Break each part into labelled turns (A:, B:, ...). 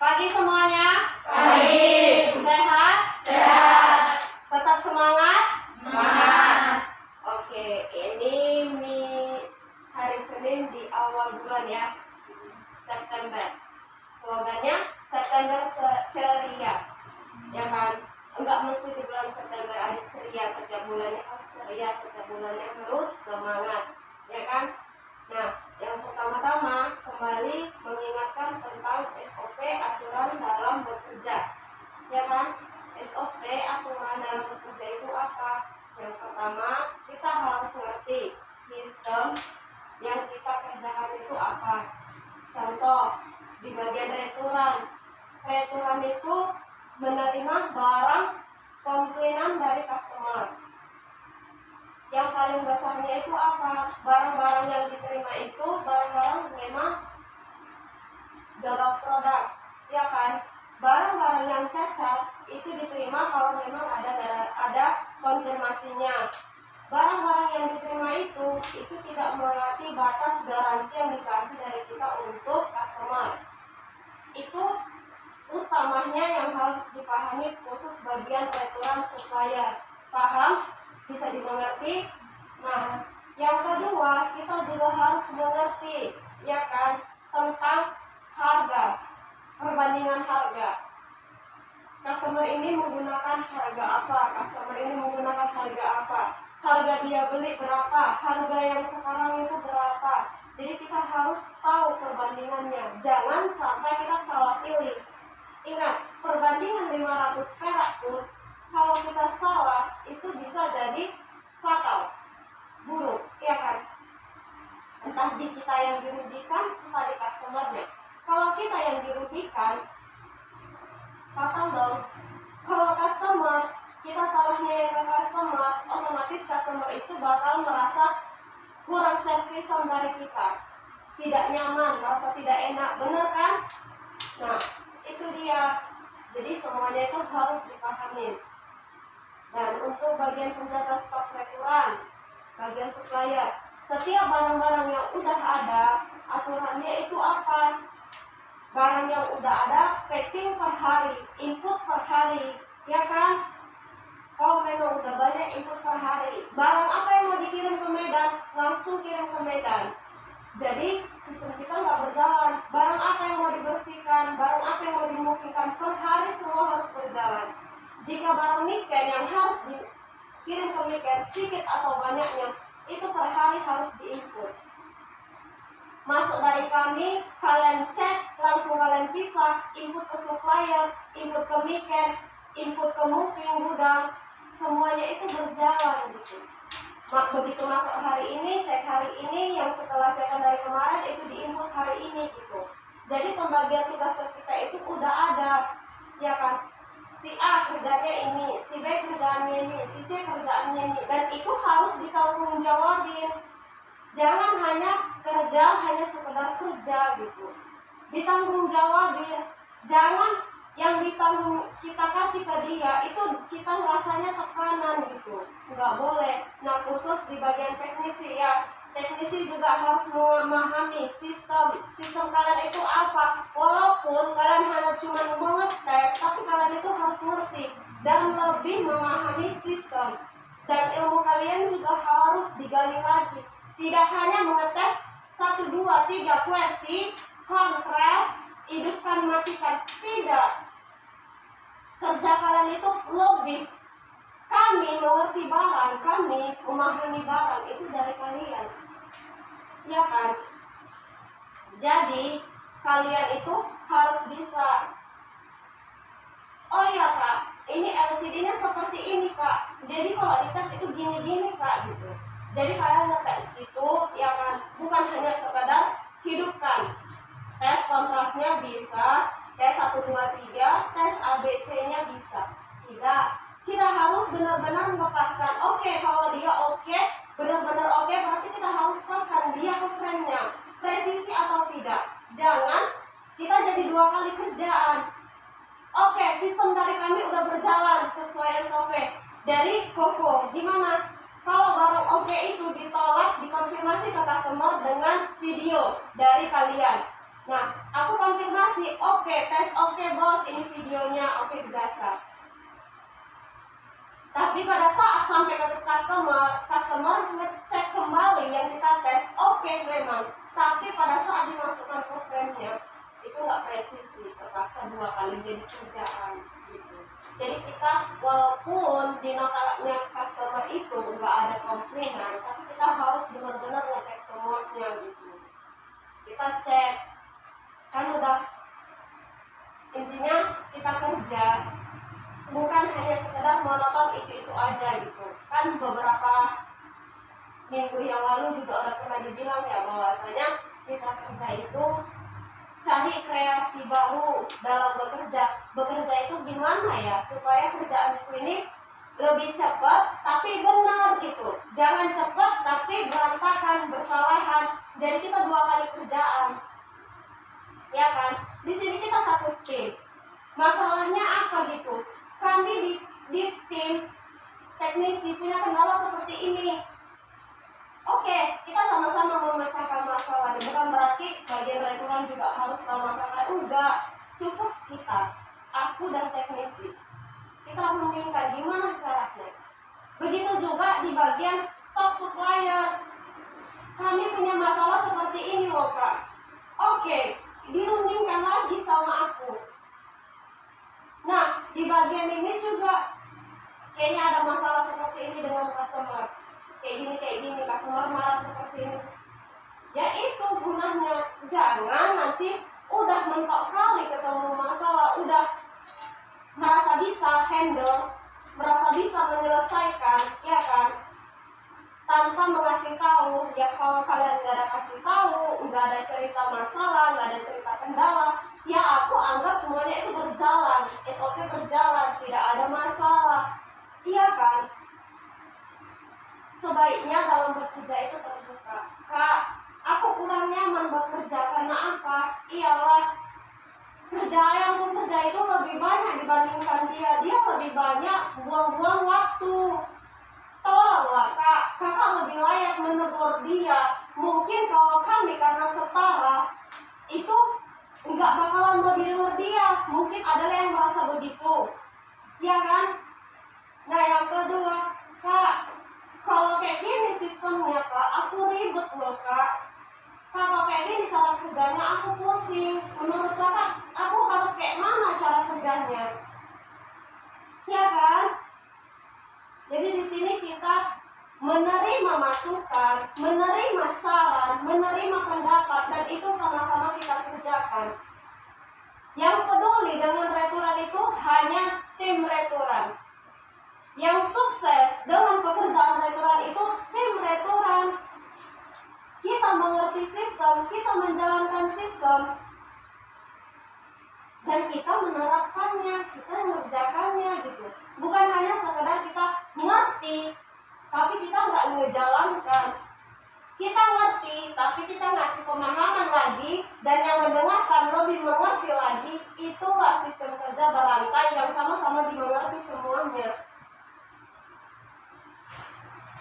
A: Pagi semuanya.
B: Pagi.
A: Sehat?
B: Sehat.
A: Tetap semangat?
B: Semangat.
A: Oke, ini hari Senin di awal bulan ya, September. Slogannya September ceria, ya kan? Enggak mesti di bulan September aja ceria, setiap bulannya harus ceria, setiap bulannya harus semangat, ya kan? Nah, yang pertama-tama kembali mengingatkan tentang SOP aturan dalam bekerja, ya kan? SOP aturan dalam bekerja itu apa? Yang pertama, kita harus ngerti sistem yang kita kerjakan itu apa. Contoh, di bagian returan. Returan itu menerima barang komplainan dari customer. Yang paling besarnya itu apa? Barang-barang yang diterima itu barang-barang memang gagal produk, ya kan? Barang-barang yang cacat itu diterima kalau memang ada konfirmasinya. Barang-barang yang diterima itu tidak melewati batas garansi yang dikasih dari kita untuk customer. Itu utamanya yang harus dipahami khusus bagian returan supplier. Paham? Bisa dimengerti? Nah, yang kedua kita juga harus mengerti, ya kan, tentang harga, perbandingan harga. Customer ini menggunakan harga apa? Customer ini menggunakan harga apa? Harga dia beli berapa? Harga yang sekarang itu berapa? Jadi kita harus tahu perbandingannya. Jangan sampai kita salah pilih. Ingat, perbandingan 500 perak pun kalau kita salah itu bisa jadi fatal, buruk, ya kan? Entah di kita yang dirugikan, entah di customernya. Kalau kita yang dirugikan, fatal dong. Kalau customer, kita salahnya yang ke customer, otomatis customer itu bakal merasa kurang servisan dari kita, tidak nyaman, merasa tidak enak, bener kan? Nah, itu dia. Jadi semuanya itu harus dipahami. Dan untuk bagian penjaga stok returan, bagian supplier, setiap barang-barang yang udah ada, aturannya itu apa? Barang yang udah ada, packing per hari, input per hari, ya kan? Kalau memang udah banyak input per hari, barang apa yang mau dikirim ke Medan, langsung kirim ke Medan. Jadi sistem kita nggak berjalan. Barang apa yang mau dibersihkan, barang apa yang mau dimungkinkan per hari, semua harus berjalan. Jika barang niken yang harus dikirim ke niken, sedikit atau banyaknya, itu per hari harus diinput. Masuk dari kami, kalian cek, langsung kalian pisah, input ke supplier, input ke niken, input ke moving gudang, semuanya itu berjalan gitu. Begitu masuk hari ini, cek hari ini, yang setelah cekan dari kemarin itu diinput hari ini gitu. Jadi pembagian tugas ke kita itu udah ada, ya kan? Si A kerjanya ini, si B kerjaannya ini, si C kerjaannya ini, dan itu harus ditanggung jawabin. Jangan hanya kerja, hanya sekedar kerja gitu. Ditanggung jawabin. Jangan yang ditanggung kita kasih ke dia itu kita rasanya tekanan gitu. Nggak boleh. Nah, khusus di bagian teknisi ya. Teknisi juga harus memahami sistem kalian itu apa. Walaupun kalian hanya cuma mengetes, tapi kalian itu harus ngerti dan lebih memahami sistem. Dan ilmu kalian juga harus digali lagi. Tidak hanya mengetes 1, 2, 3, QWERTY, kontras, hidupkan, matikan. Tidak. Kerja kalian itu lebih. Kami mengerti barang, kami memahami barang itu dari kalian, ya kan? Jadi kalian itu harus bisa. Oh iya kak, ini LCD-nya seperti ini kak. Jadi kalau dites itu gini-gini kak gitu. Jadi kalian ngetes itu, ya kan? Bukan hanya sekedar hidupkan. Tes kontrasnya bisa, tes 1, 2, 3, tes ABC-nya bisa. Tidak. Kita harus benar-benar melepaskan. Oke, kalau dia oke, benar-benar oke, berarti kita harus paskan dia ke frame-nya. Presisi atau tidak. Jangan kita jadi 2 kali kerjaan. Oke, sistem dari kami udah berjalan sesuai SOP. Dari Koko, gimana? Kalau barang oke itu ditolak, dikonfirmasi ke customer dengan video dari kalian. Nah, aku konfirmasi, oke, tes oke, mas ini videonya, oke dibaca. Tapi pada saat sampai ke customer ngecek kembali yang kita tes, oke memang. Tapi pada saat dimasukkan ke frame-nya, itu nggak presisi, terpaksa 2 kali jadi kerjaan gitu. Jadi kita walaupun di notanya customer itu nggak ada komplainan, tapi kita harus benar-benar ngecek semuanya gitu. Kita cek, kan udah intinya kita kerja bukan hanya sekedar monoton itu aja gitu. Kan beberapa minggu yang lalu juga udah pernah dibilang ya bahwasanya kita kerja itu cari kreasi baru dalam bekerja. Bekerja itu gimana ya supaya kerjaanku ini lebih cepat tapi benar gitu. Jangan cepat tapi berantakan, bersalahan. Jadi kita 2 kali kerjaan. Ya kan? Di sini kita satu tim. Masalahnya apa gitu? Kami di tim teknisi punya kendala seperti ini. Oke, kita sama-sama memecahkan masalah. Bukan berarti bagian restoran juga harus tahu masalah. Enggak, cukup kita, aku dan teknisi. Kita rundingkan gimana caranya. Begitu juga di bagian stok supplier. Kami punya masalah seperti ini loh kak. Oke, dirundingkan lagi sama aku. Nah, di bagian ini juga kayaknya ada masalah seperti ini dengan customer. Kayak gini, customer marah seperti ini. Ya itu gunanya. Jangan nanti udah mentok kali ketemu masalah, udah merasa bisa handle, merasa bisa menyelesaikan, ya kan? Tanpa mengasih tahu. Ya kalau kalian nggak ada kasih tahu, nggak ada cerita masalah, nggak ada cerita kendala, ya aku anggap semuanya itu berjalan, SOP berjalan, tidak ada masalah, iya kan? Sebaiknya dalam bekerja itu terbuka. Kak, aku kurang nyaman bekerja karena apa? Iyalah, kerja yang bekerja itu lebih banyak dibandingkan dia. Dia lebih banyak buang-buang waktu. Tolonglah kak, kakak lebih layak menegur dia. Mungkin kalau kami karena setara itu nggak bakalan menegur dia. Mungkin ada yang merasa begitu, ya kan? Nah yang kedua, kak, kalau kayak gini sistemnya kak, aku ribet loh kak. Kalau kayak gini cara kerjanya aku pusing. Menurut kakak, aku harus kayak mana cara kerjanya? Ya kan? Jadi di sini kita menerima masukan, menerima saran, menerima pendapat, dan itu sama-sama kita kerjakan. Yang peduli dengan restoran itu hanya tim restoran. Yang sukses dengan pekerjaan restoran itu tim restoran. Kita mengerti sistem, kita menjalankan sistem, dan kita menerapkannya, kita mengerjakannya gitu. Bukan hanya sekedar kita ngerti, tapi kita nggak ngejalankan. Kita ngerti, tapi kita ngasih pemahaman lagi, dan yang mendengarkan lebih mengerti lagi. Itulah sistem kerja berantai yang sama-sama dimengerti semuanya.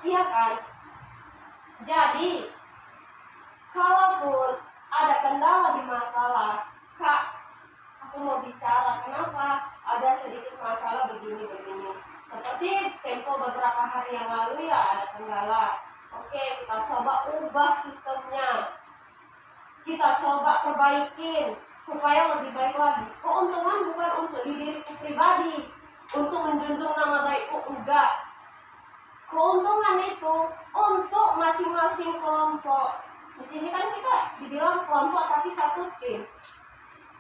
A: Iya kan? Jadi, kalaupun ada kendala di masalah, kak, aku mau bicara, kenapa ada sedikit masalah begini. Seperti tempo beberapa hari yang lalu ya ada kendala. Oke, kita coba ubah sistemnya. Kita coba perbaikin supaya lebih baik lagi. Keuntungan bukan untuk diriku pribadi, untuk menjunjung nama baikku, enggak. Keuntungan itu untuk masing-masing kelompok. Di sini kan kita dibilang kelompok tapi satu tim.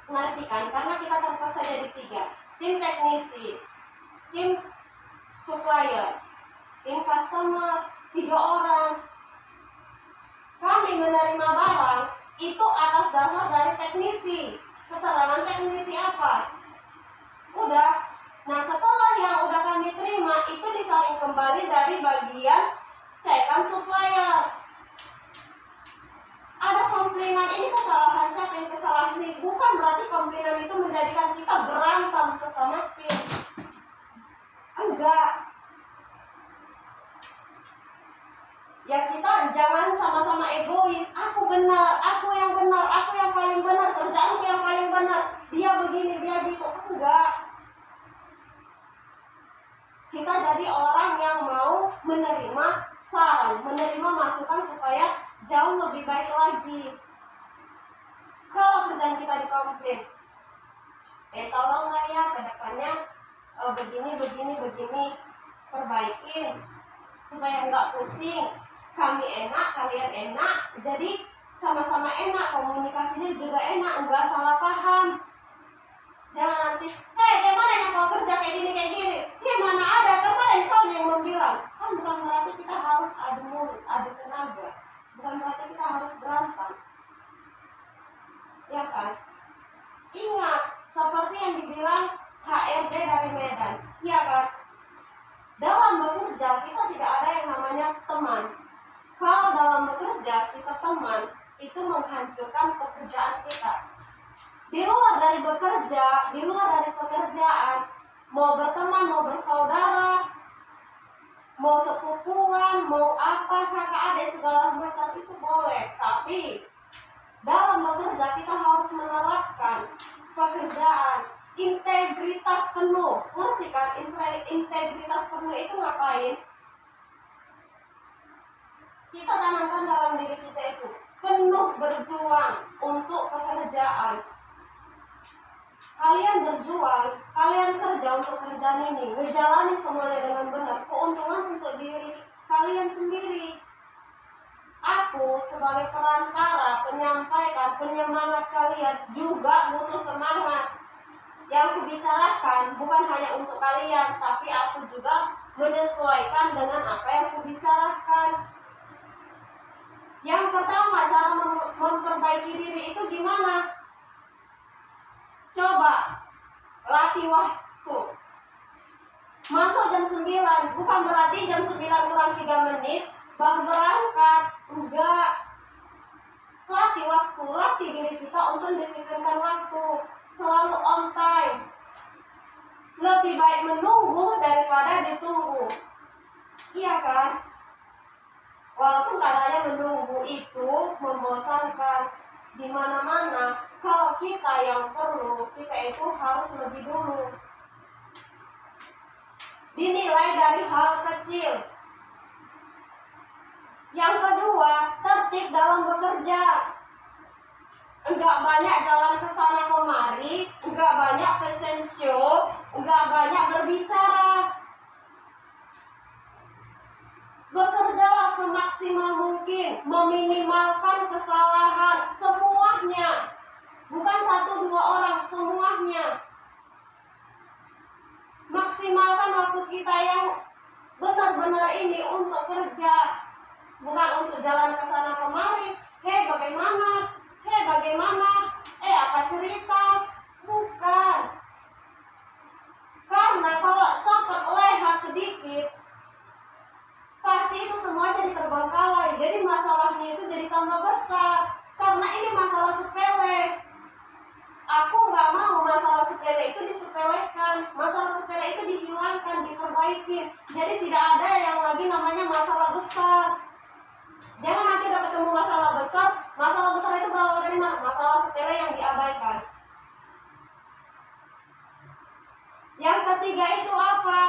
A: Ngerti kan? Karena kita terpecah jadi 3. Tim teknisi, tim supplier, tim customer, 3 orang. Kami menerima barang itu atas dasar dari teknisi. Keterangan teknisi apa? Udah. Nah setelah yang udah kami terima itu disaring kembali dari bagian cekan supplier. Ada komplainan, ini kesalahan siapa, yang kesalahan ini. Bukan berarti komplainan itu menjadikan kita berantem sesama tim. Enggak. Ya kita jangan sama-sama egois. Aku benar, aku yang benar, aku yang paling benar, kerjaanku yang paling benar. Dia begini, dia gitu. enggak. Kita jadi orang yang mau menerima saran, menerima masukan supaya jauh lebih baik lagi. Kalau kerjaan kita dikomplain, tolonglah ya ke depannya begini, perbaikin supaya nggak pusing. Kami enak, kalian enak, jadi sama-sama enak, komunikasinya juga enak, nggak salah paham. Jangan nanti, gimana ya kalau kerja kayak gini? Mana ada, kemarin kau yang bilang. Kan bukan berarti kita harus adu mulut, adu tenaga. Bukan berarti kita harus berantem. Ya kan? Ingat, seperti yang dibilang HRD dari Medan. Ya kan? Dalam bekerja, kita tidak ada yang namanya teman. Kalau dalam bekerja, kita teman, itu menghancurkan pekerjaan kita. Di luar dari bekerja, di luar dari pekerjaan, mau berteman, mau bersaudara, mau sepupuan, mau apa, kakak adik segala macam itu boleh. Tapi dalam bekerja kita harus menerapkan pekerjaan integritas penuh. Ngerti kan? Integritas penuh itu ngapain? Kita tanamkan dalam diri kita itu penuh berjuang untuk pekerjaan. Kalian berjuang, kalian kerja untuk kerjaan ini, menjalani semuanya dengan benar. Keuntungan untuk diri kalian sendiri. Aku sebagai perantara, penyampaikan, penyemangat kalian juga butuh semangat. Yang kubicarakan bukan hanya untuk kalian, tapi aku juga menyesuaikan dengan apa yang kubicarakan. Yang pertama, cara memperbaiki diri itu gimana? Coba latih waktu. Masuk jam 9, bukan berarti jam 9 kurang 3 menit baru berangkat. Enggak. Latih waktu, latih diri kita untuk disiplinkan waktu. Selalu on time. Lebih baik menunggu daripada ditunggu. Iya kan? Walaupun katanya menunggu itu membosankan di mana-mana, kalau kita yang perlu, kita itu harus lebih dulu. Dinilai dari hal kecil. Yang kedua, tertib dalam bekerja. Enggak banyak jalan ke sana kemari, enggak banyak fashion show, enggak banyak berbicara. Bekerjalah semaksimal mungkin, meminimalkan kesalahan semuanya. Bukan 1-2 orang, semuanya. Maksimalkan waktu kita yang benar-benar ini untuk kerja, bukan untuk jalan ke sana kemari. Bagaimana? Apa cerita? Bukan. Karena kalau sempat lehat sedikit, pasti itu semua jadi terbengkalai. Jadi masalahnya itu jadi tambah besar. Karena ini masalah sepele. Aku nggak mau masalah sepele itu disepelekan. Masalah sepele itu dihilangkan, diperbaiki. Jadi tidak ada yang lagi namanya masalah besar. Jangan nanti udah ketemu masalah besar itu berawal dari mana? Masalah sepele yang diabaikan. Yang ketiga itu apa?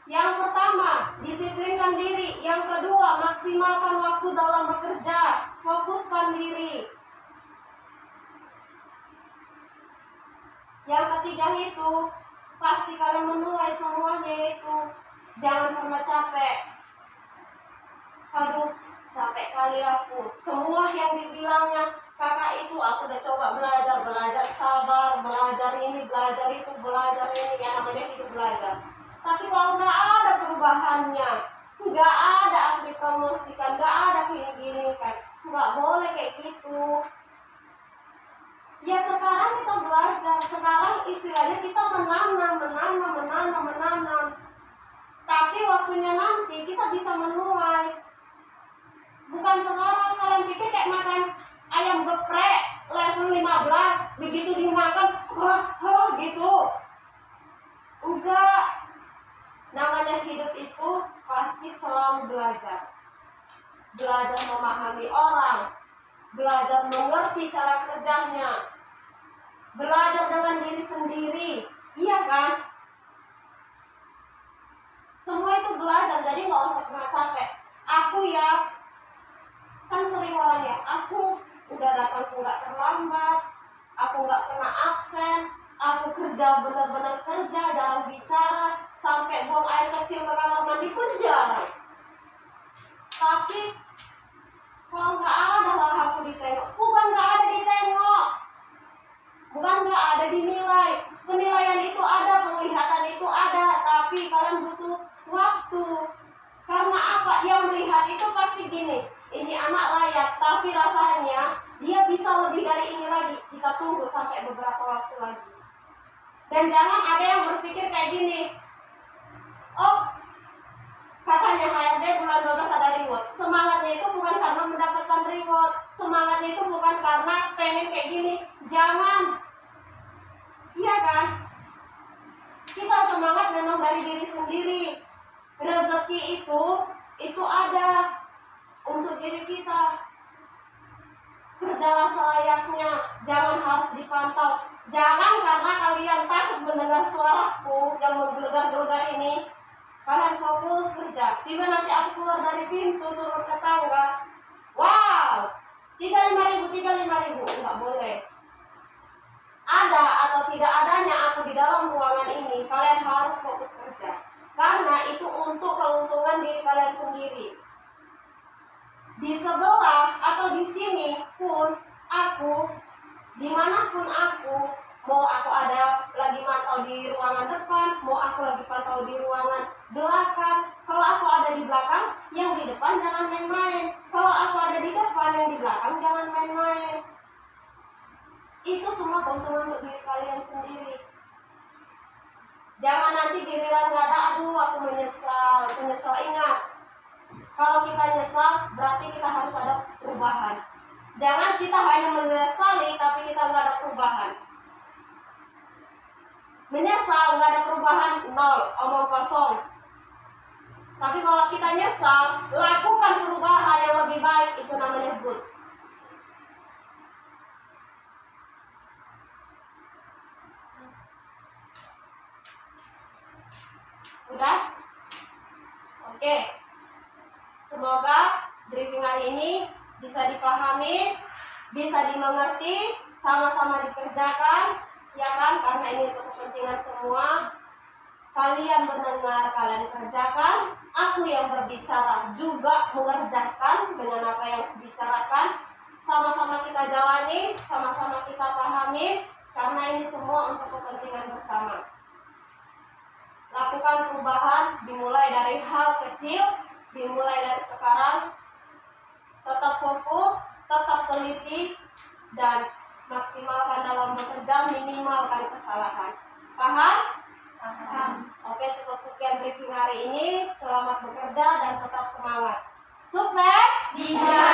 A: Yang pertama, disiplinkan diri. Yang kedua, maksimalkan waktu dalam bekerja. Fokuskan diri. Yang ketiga itu, pasti kalian menuai semuanya itu. Jangan pernah capek. Aduh, capek kali aku. Semua yang dibilangnya kakak itu aku udah coba belajar sabar, belajar ini, belajar itu, belajar ini. Yang namanya hidup belajar. Tapi kalau nggak ada perubahannya, nggak ada aku dipromosikan, nggak ada gini-gini kan, nggak boleh kayak gitu. Ya sekarang kita belajar, sekarang istilahnya kita menanam. Tapi waktunya nanti kita bisa menuai. Bukan sekarang kalian pikir kayak makan ayam geprek level 15, begitu dimakan, wah gitu. Enggak. Namanya hidup itu pasti selalu belajar. Belajar memahami orang, belajar mengerti cara kerjanya, belajar dengan diri sendiri, iya kan? Semua itu belajar, jadi nggak usah pernah capek. Aku ya, kan sering orang ya, aku udah datang nggak terlambat, aku nggak pernah absen, aku kerja benar-benar kerja, jarang bicara, sampai buang air kecil ke kamar mandi pun jarang. Tapi kalau nggak ada lah aku ditengok, bukan nggak ada ditengok, bukan nggak ada dinilai. Penilaian itu ada, penglihatan itu ada, tapi kalian butuh waktu. Karena apa? Yang melihat itu pasti gini, ini anak layak, tapi rasanya dia bisa lebih dari ini lagi. Kita tunggu sampai beberapa waktu lagi. Dan jangan ada yang berpikir kayak gini, oh katanya HRD bulan 12 ada reward. Semangatnya itu bukan karena mendapatkan reward, semangatnya itu bukan karena pengen kayak gini. Jangan, iya kan? Kita semangat memang dari diri sendiri. Rezeki itu ada untuk diri kita. Kerjalah selayaknya, jangan harus dipantau. Jangan karena kalian takut mendengar suaraku yang menggelegar-gelegar ini, kalian fokus kerja. Tiba nanti aku keluar dari pintu, turun ke tangga, wow, 35.000, 35.000, nggak boleh. Ada atau tidak adanya aku di dalam ruangan ini, kalian harus fokus kerja. Karena itu untuk keuntungan diri kalian sendiri. Di sebelah atau di sini pun aku, dimanapun aku, mau aku ada lagi mantau di ruangan depan, mau aku lagi pantau di ruangan belakang. Kalau aku ada di belakang, yang di depan jangan main-main. Kalau aku ada di depan, yang di belakang jangan main-main. Itu semua keuntungan untuk diri kalian sendiri. Jangan nanti giliran nggak ada, aduh aku menyesal. Ingat, kalau kita nyesal berarti kita harus ada perubahan. Jangan kita hanya menyesali tapi kita nggak ada perubahan. Menyesal nggak ada perubahan, nol, omong kosong. Tapi kalau kita nyesal, lakukan perubahan yang lebih baik, itu namanya good. Udah? Oke. Semoga briefing hari ini bisa dipahami, bisa dimengerti, sama-sama dikerjakan, ya kan? Karena ini untuk kepentingan semua. Kalian mendengar, kalian kerjakan. Aku yang berbicara juga mengerjakan dengan apa yang dibicarakan. Sama-sama kita jalani, sama-sama kita pahami, karena ini semua untuk kepentingan bersama. Lakukan perubahan dimulai dari hal kecil, dimulai dari sekarang. Tetap fokus, tetap teliti, dan maksimalkan dalam bekerja, minimalkan kesalahan. Paham? Paham. Oke, cukup sekian briefing hari ini. Selamat bekerja dan tetap semangat. Sukses! Bisa!